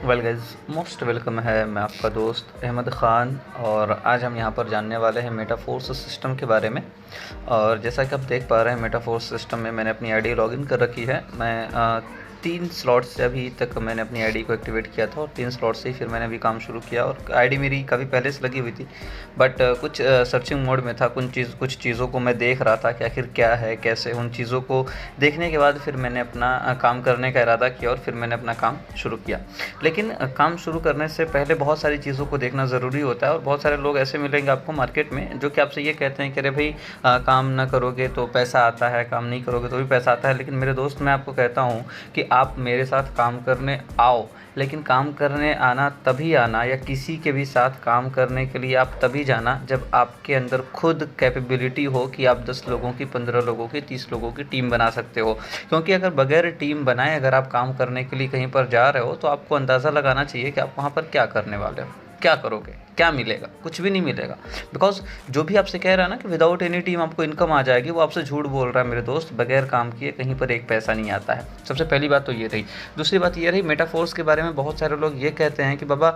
Well guys, most welcome है। मैं आपका दोस्त अहमद ख़ान और आज हम यहाँ पर जानने वाले हैं मेटाफोर्स सिस्टम के बारे में। और जैसा कि आप देख पा रहे हैं, मेटाफोर्स सिस्टम में मैंने अपनी आईडी लॉगिन कर रखी है। मैं 3 स्लॉट से अभी तक मैंने अपनी आईडी को एक्टिवेट किया था और 3 स्लॉट से ही फिर मैंने अभी काम शुरू किया। और आईडी मेरी काफ़ी पहले से लगी हुई थी, बट कुछ सर्चिंग मोड में था। कुछ चीज़ों को मैं देख रहा था कि आखिर क्या है, कैसे। उन चीज़ों को देखने के बाद फिर मैंने अपना काम करने का इरादा किया और फिर मैंने अपना काम शुरू किया। लेकिन काम शुरू करने से पहले बहुत सारी चीज़ों को देखना ज़रूरी होता है। और बहुत सारे लोग ऐसे मिलेंगे आपको मार्केट में जो कि आपसे ये कहते हैं कि अरे भाई, काम ना करोगे तो पैसा आता है, काम नहीं करोगे तो भी पैसा आता है। लेकिन मेरे दोस्त, मैं आपको कहता हूँ कि आप मेरे साथ काम करने आओ, लेकिन काम करने आना तभी आना, या किसी के भी साथ काम करने के लिए आप तभी जाना जब आपके अंदर खुद कैपेबिलिटी हो कि आप 10 लोगों की, 15 लोगों की, 30 लोगों की टीम बना सकते हो। क्योंकि अगर बगैर टीम बनाए अगर आप काम करने के लिए कहीं पर जा रहे हो तो आपको अंदाज़ा लगाना चाहिए कि आप वहाँ पर क्या करने वाले हो, क्या करोगे, क्या मिलेगा। कुछ भी नहीं मिलेगा। बिकॉज जो भी आपसे कह रहा है ना कि विदाउट एनी टीम आपको इनकम आ जाएगी, वो आपसे झूठ बोल रहा है मेरे दोस्त। बगैर काम किए कहीं पर एक पैसा नहीं आता है। सबसे पहली बात तो ये रही। दूसरी बात ये रही, मेटाफोर्स के बारे में बहुत सारे लोग ये कहते हैं कि बाबा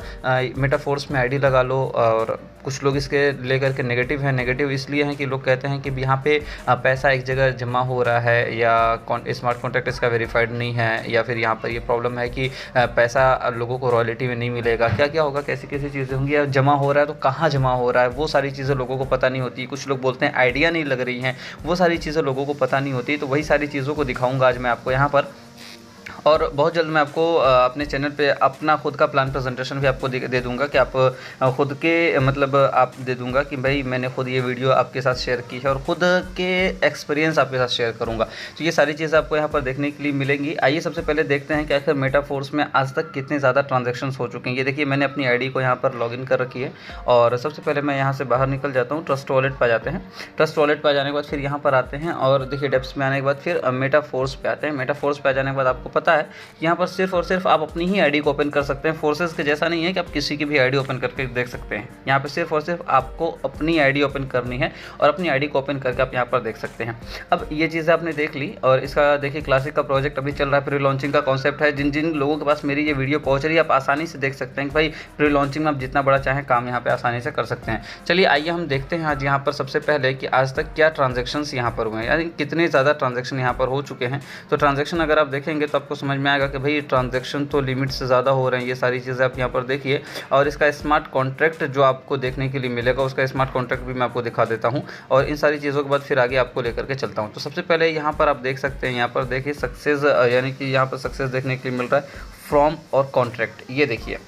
मेटाफोर्स में आईडी लगा लो। और कुछ लोग इसके लेकर के नेगेटिव हैं। नेगेटिव इसलिए हैं कि लोग कहते हैं कि यहाँ पे पैसा एक जगह जमा हो रहा है, या स्मार्ट कॉन्ट्रैक्ट इसका वेरीफाइड नहीं है, या फिर यहाँ पर ये प्रॉब्लम है कि पैसा लोगों को रॉयल्टी में नहीं मिलेगा। क्या क्या होगा, कैसी कैसी चीज़ें होंगी, या जमा हो रहा है तो कहाँ जमा हो रहा है, वो सारी चीज़ें लोगों को पता नहीं होती। कुछ लोग बोलते हैं आइडिया नहीं लग रही हैं, वो सारी चीज़ें लोगों को पता नहीं होती। तो वही सारी चीज़ों को दिखाऊंगा आज मैं आपको यहाँ पर। और बहुत जल्द मैं आपको अपने चैनल पे अपना खुद का प्लान प्रेजेंटेशन भी आपको दे दूंगा कि आप खुद के मतलब आप दे दूंगा कि भाई मैंने खुद ये वीडियो आपके साथ शेयर की है और खुद के एक्सपीरियंस आपके साथ शेयर करूंगा। तो ये सारी चीज़ें आपको यहाँ पर देखने के लिए मिलेंगी। आइए सबसे पहले देखते हैं कि आखिर मेटाफोर्स में आज तक कितने ज़्यादा ट्रांजेक्शन्स हो चुके हैं। ये देखिए, मैंने अपनी आईडी को यहाँ पर लॉगिन कर रखी है। और सबसे पहले मैं यहाँ से बाहर निकल जाता हूँ, ट्रस्ट वॉलेट पर जाते हैं। ट्रस्ट वॉलेट पर जाने के बाद फिर यहाँ पर आते हैं और देखिए डेप्स में आने के बाद फिर मेटाफोर्स पे आते हैं। मेटाफोर्स पे जाने के बाद आपको पता है यहाँ पर सिर्फ और सिर्फ आप अपनी ही आईडी को ओपन कर सकते हैं। फोर्सेस के जैसा नहीं है कि आप किसी की भी आईडी ओपन करके देख सकते हैं। यहाँ पे सिर्फ और सिर्फ आपको अपनी आईडी ओपन करनी है और अपनी आईडी को ओपन करके आप यहाँ पर देख सकते हैं। अब ये चीज़ें आपने देख ली। और इसका देखिए, क्लासिक का प्रोजेक्ट अभी चल रहा है, प्री लॉन्चिंग का कॉन्सेप्ट है। जिन जिन लोगों के पास मेरी ये वीडियो पहुँच रही है, आप आसानी से देख सकते हैं कि भाई प्री लॉन्चिंग में आप जितना बड़ा चाहें काम यहाँ पे आसानी से कर सकते हैं। चलिए आइए हम देखते हैं आज यहाँ पर सबसे पहले कि आज तक क्या ट्रांजेक्शन्स यहाँ पर हुए हैं, यानी कितने ज़्यादा ट्रांजेक्शन यहाँ पर हो चुके हैं। तो ट्रांजेक्शन अगर आप देखेंगे तो आपको समझ में आएगा कि भाई ट्रांजैक्शन तो लिमिट से ज़्यादा हो रहे हैं। ये सारी चीज़ें आप यहाँ पर देखिए। और इसका स्मार्ट कॉन्ट्रैक्ट जो आपको देखने के लिए मिलेगा, उसका स्मार्ट कॉन्ट्रैक्ट भी मैं आपको दिखा देता हूँ। और इन सारी चीज़ों के बाद फिर आगे आपको लेकर के चलता हूँ। तो सबसे पहले यहाँ पर आप देख सकते हैं, यहाँ पर देखिए सक्सेस, यानी कि यहाँ पर सक्सेस देखने के लिए मिल रहा है फ्रॉम और कॉन्ट्रैक्ट। ये देखिए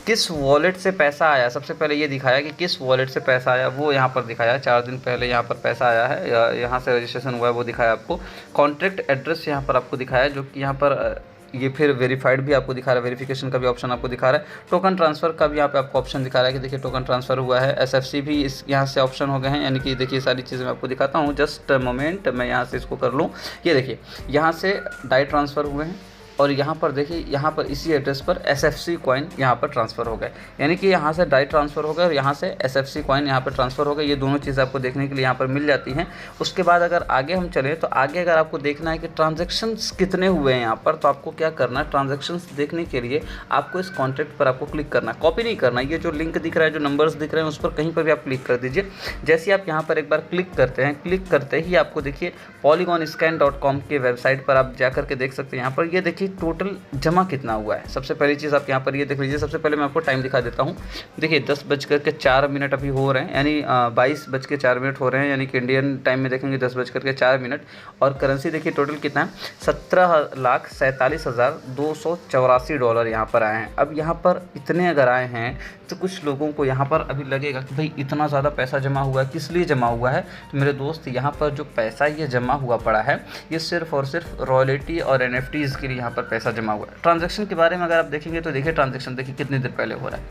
किस वॉलेट से पैसा आया। सबसे पहले ये दिखाया कि किस वॉलेट से पैसा आया, वो यहाँ पर दिखाया। 4 दिन पहले यहाँ पर पैसा आया है, यहाँ से रजिस्ट्रेशन हुआ है, वो दिखाया आपको। कॉन्ट्रैक्ट एड्रेस यहाँ पर आपको दिखाया, जो कि यहाँ पर ये फिर वेरीफाइड भी आपको दिखा रहा है, वेरिफिकेशन का भी ऑप्शन आपको दिखा रहा है। टोकन ट्रांसफ़र का भी यहाँ पे आपको ऑप्शन दिखा रहा है कि देखिए टोकन ट्रांसफ़र हुआ है। एसएफसी भी इस यहाँ से ऑप्शन हो गए हैं, यानी कि देखिए सारी चीज़ें मैं आपको दिखाता हूँ। जस्ट मोमेंट, मैं यहाँ से इसको कर लूँ। ये देखिए यहाँ से डाई ट्रांसफ़र हुए हैं और यहाँ पर देखिए, यहाँ पर इसी एड्रेस पर एसएफसी कॉइन यहाँ पर ट्रांसफ़र हो गए, यानी कि यहाँ से डाई ट्रांसफ़र हो गए और यहाँ से एसएफसी कॉइन यहाँ पर ट्रांसफ़र हो गए। ये दोनों चीज़ें आपको देखने के लिए यहाँ पर मिल जाती हैं। उसके बाद अगर आगे हम चलें तो आगे अगर आपको देखना है कि ट्रांजेक्शन्स कितने हुए हैं यहाँ पर, तो आपको क्या करना है, ट्रांजेक्शन्स देखने के लिए आपको इस कॉन्ट्रैक्ट पर आपको क्लिक करना है। कॉपी नहीं करना, ये जो लिंक दिख रहा है, जो नंबर्स दिख रहे हैं, उस पर कहीं पर भी आप क्लिक कर दीजिए। जैसे आप यहाँ पर एक बार क्लिक करते हैं, क्लिक करते ही आपको देखिए polygonscan.com के वेबसाइट पर आप जा करके देख सकते हैं। यहाँ पर ये देखिए टोटल जमा कितना हुआ है। सबसे पहली चीज़ आप यहाँ पर ये देख लीजिए। सबसे पहले मैं आपको टाइम दिखा देता हूँ। देखिए 10:04 अभी हो रहे हैं, यानी 22:04 हो रहे हैं, यानी कि इंडियन टाइम में देखेंगे 10:04। और करेंसी देखिए टोटल कितना है, $17,47,284 यहाँ पर आए हैं। अब यहाँ पर इतने अगर आए हैं तो कुछ लोगों को यहाँ पर अभी लगेगा कि भाई इतना ज़्यादा पैसा जमा हुआ है, किस लिए जमा हुआ है। तो मेरे दोस्त, यहाँ पर जो पैसा ये जमा हुआ पड़ा है, ये सिर्फ और सिर्फ रॉयल्टी और एनएफटीज़ के लिए यहाँ पर पैसा जमा हुआ है। ट्रांजैक्शन के बारे में अगर आप देखेंगे तो देखिए ट्रांजैक्शन देखिए कितनी देर पहले हो रहा है।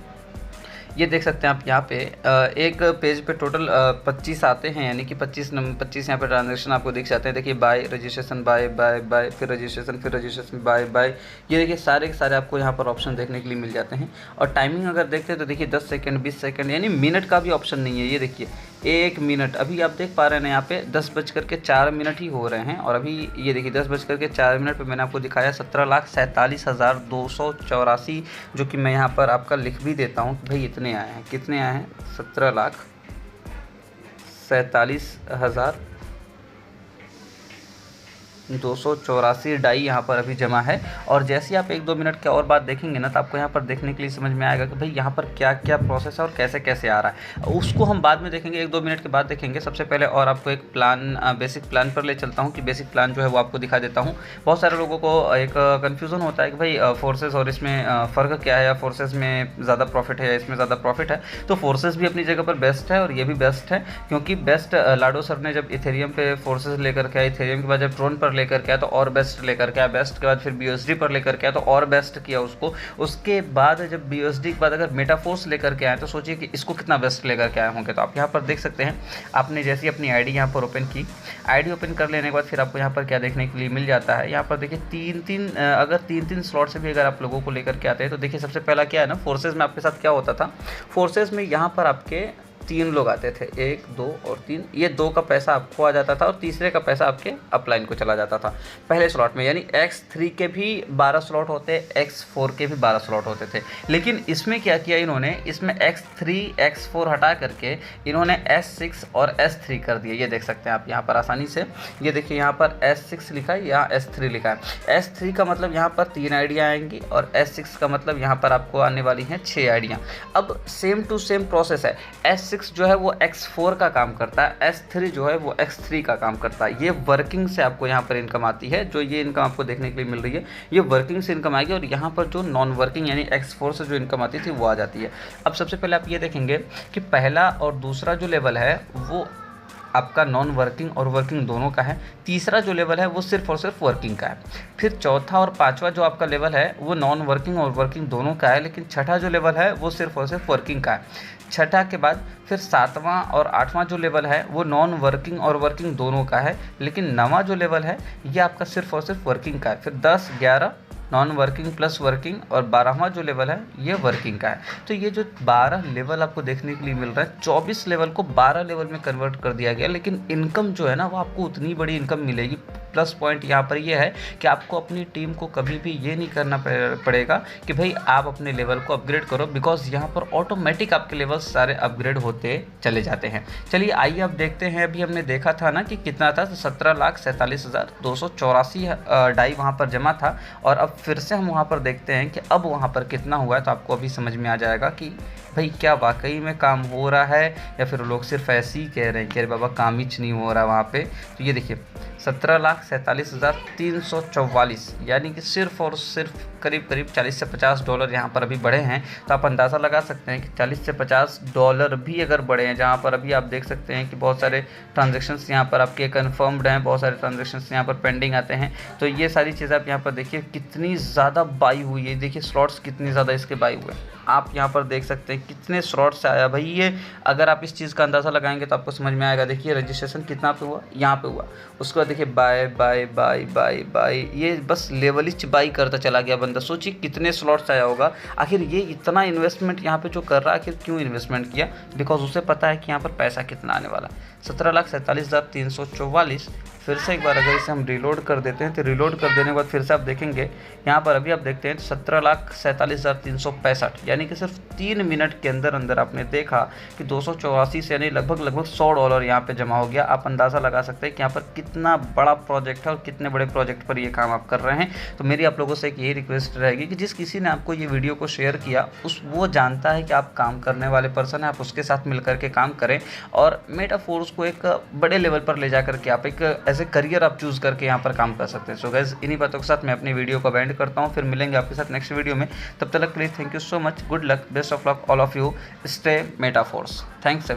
ये देख सकते हैं आप यहाँ पे एक पेज पे टोटल 25 आते हैं, यानी कि 25 यहाँ पे ट्रांजेक्शन आपको दिख जाते हैं। देखिए by registration, bye bye bye, फिर रजिस्ट्रेशन, बाय बाय। ये देखिए सारे के सारे आपको यहाँ पर ऑप्शन देखने के लिए मिल जाते हैं। और टाइमिंग अगर देखते हैं तो देखिए 10 सेकंड, 20 सेकंड, यानी मिनट का भी ऑप्शन नहीं है। ये देखिए 1 मिनट, अभी आप देख पा रहे हैं यहाँ पे 10:04 ही हो रहे हैं। और अभी ये देखिए 10:04 पे मैंने आपको दिखाया 17,47,284, जो कि मैं यहाँ पर आपका लिख भी देता हूँ कि भाई इतने आए हैं। कितने आए हैं? 17,47,284 डाई यहाँ पर अभी जमा है। और जैसे ही आप 1-2 मिनट के और बाद देखेंगे ना, तो आपको यहाँ पर देखने के लिए समझ में आएगा कि भाई यहाँ पर क्या क्या प्रोसेस है और कैसे कैसे आ रहा है। उसको हम बाद में देखेंगे, 1-2 मिनट के बाद देखेंगे। सबसे पहले और आपको एक प्लान, बेसिक प्लान पर ले चलता हूँ कि बेसिक प्लान जो है वो आपको दिखा देता हूँ। बहुत सारे लोगों को एक कन्फ्यूज़न होता है कि भाई फोर्सेस और इसमें फ़र्क क्या है, या फोर्सेस में ज़्यादा प्रॉफिट है या इसमें ज़्यादा प्रॉफिट है। तो फोर्सेस भी अपनी जगह पर बेस्ट है और ये भी बेस्ट है, क्योंकि बेस्ट लाडो सर ने जब इथेरियम पे फोर्सेस लेकर के आए, इथेरियम के बाद जब ट्रोन पर लेकर के आया तो और बेस्ट लेकर के आया, बेस्ट के बाद फिर BUSD पर लेकर के आया तो और बेस्ट किया उसको। उसके बाद जब BUSD के बाद अगर मेटाफोर्स लेकर के आए तो सोचिए कि इसको कितना बेस्ट लेकर के आए होंगे। तो आप यहाँ पर देख सकते हैं, आपने जैसी अपनी आईडी यहाँ पर ओपन की, आईडी ओपन कर लेने के बाद फिर आपको यहाँ पर क्या देखने के लिए मिल जाता है। यहाँ पर देखिए 3-3 स्लॉट से भी अगर आप लोगों को लेकर के आते हैं तो देखिए सबसे पहला क्या है ना, फोर्सेज में आपके साथ क्या होता था। फोर्सेज में यहाँ पर आपके 3 लोग आते थे, 1, 2 और 3। ये 2 का पैसा आपको आ जाता था और तीसरे का पैसा आपके अपलाइन को चला जाता था पहले स्लॉट में। यानी X3 के भी 12 स्लॉट होते, X4 के भी 12 स्लॉट होते थे। लेकिन इसमें क्या किया इन्होंने, इसमें X3 X4 हटा करके इन्होंने S6 और S3 कर दिया। ये देख सकते हैं आप यहाँ पर आसानी से। ये देखिए यहाँ पर S6 लिखा है, यहाँ S3 लिखा है। S3 का मतलब यहाँ पर 3 आइडिया आएंगी और S6 का मतलब यहाँ पर आपको आने वाली हैं 6 आइडिया। अब सेम टू सेम प्रोसेस है। S6 जो है वो X4 का काम करता है, S3 जो है वो X3 का काम करता है। ये वर्किंग से आपको यहाँ पर इनकम आती है। जो ये इनकम आपको देखने के लिए मिल रही है, ये वर्किंग से इनकम आएगी। और यहाँ पर जो नॉन वर्किंग यानी X4 से जो इनकम आती थी वो आ जाती है। अब सबसे पहले आप ये देखेंगे कि पहला और दूसरा जो लेवल है वो आपका नॉन वर्किंग और वर्किंग दोनों का है। तीसरा जो लेवल है वो सिर्फ और सिर्फ वर्किंग का है। फिर चौथा और पांचवा जो आपका लेवल है वो नॉन वर्किंग और वर्किंग दोनों का है। लेकिन छठा जो लेवल है वो सिर्फ और सिर्फ वर्किंग का है। छठा के बाद फिर 7वां और 8वां जो लेवल है वो नॉन वर्किंग और वर्किंग दोनों का है। लेकिन 9वां जो लेवल है ये आपका सिर्फ और सिर्फ वर्किंग का है। फिर 10, 11 नॉन वर्किंग प्लस वर्किंग और 12वां जो लेवल है ये वर्किंग का है। तो ये जो 12 लेवल आपको देखने के लिए मिल रहा है, 24 लेवल को 12 लेवल में कन्वर्ट कर दिया गया। लेकिन इनकम जो है ना वो आपको उतनी बड़ी इनकम मिलेगी। प्लस पॉइंट यहाँ पर ये है कि आपको अपनी टीम को कभी भी ये नहीं करना पड़ेगा कि भाई आप अपने लेवल को अपग्रेड करो, बिकॉज यहाँ पर ऑटोमेटिक आपके लेवल्स सारे अपग्रेड होते चले जाते हैं। चलिए आइए अब देखते हैं। अभी हमने देखा था ना कि कितना था, 17,47,284 डाई वहाँ पर जमा था। और अब फिर से हम वहाँ पर देखते हैं कि अब वहाँ पर कितना हुआ है। तो आपको अभी समझ में आ जाएगा कि भाई क्या वाकई में काम हो रहा है या फिर लोग सिर्फ ऐसे ही कह रहे हैं कि अरे बाबा काम ही नहीं हो रहा वहाँ पे। तो ये देखिए 17,47,344 यानी कि सिर्फ और सिर्फ करीब 40 से $50 यहाँ पर अभी बढ़े हैं। तो आप अंदाज़ा लगा सकते हैं कि $40 से $50 भी अगर बढ़े हैं, जहाँ पर अभी आप देख सकते हैं कि बहुत सारे ट्रांजेक्शन्स यहाँ पर आपके कन्फर्म्ड हैं, बहुत सारे ट्रांजेक्शन्स यहाँ पर पेंडिंग आते हैं। तो ये सारी चीज़ें आप यहाँ पर देखिए कितनी ज़्यादा बाई हुई है। देखिए स्लॉट्स कितनी ज़्यादा इसके बाई हुए हैं, आप यहाँ पर देख सकते हैं कितने स्लॉट्स से आया भाई। ये अगर आप इस चीज़ का अंदाज़ा लगाएंगे तो आपको समझ में आएगा। देखिए रजिस्ट्रेशन कितना पे हुआ, यहाँ पे हुआ। उसके बाद देखिए bye bye bye bye bye, ये बस लेवलिस्ट बाई करता चला गया बंदा। सोचिए कितने स्लॉट्स आया होगा। आखिर ये इतना इन्वेस्टमेंट यहाँ पे जो कर रहा है, आखिर क्यों इन्वेस्टमेंट किया? बिकॉज उसे पता है कि यहाँ पर पैसा कितना आने वाला है। 17,47,344। फिर से एक बार अगर इसे हम रिलोड कर देते हैं तो रिलोड कर देने के बाद फिर से आप देखेंगे यहाँ पर अभी आप देखते हैं 17,47,365, यानी कि सिर्फ 3 मिनट के अंदर अंदर आपने देखा कि 284 से यानी लगभग $100 यहाँ पे जमा हो गया। आप अंदाज़ा लगा सकते हैं कि यहाँ पर कितना बड़ा प्रोजेक्ट है और कितने बड़े प्रोजेक्ट पर ये काम आप कर रहे हैं। तो मेरी आप लोगों से एक यही रिक्वेस्ट रहेगी कि जिस किसी ने आपको ये वीडियो को शेयर किया वो जानता है कि आप काम करने वाले पर्सन है, आप उसके साथ मिल करके काम करें और मेटाफोर्स को एक बड़े लेवल पर ले जा करके आप एक ऐसे करियर आप चूज़ करके यहाँ पर काम कर सकते हैं। सो गाइस इन्हीं बातों के साथ मैं अपनी वीडियो को एंड करता हूँ। फिर मिलेंगे आपके साथ नेक्स्ट वीडियो में। तब तक please thank you so much, good luck, best of luck all of you, stay मेटाफोर्स। थैंक्स।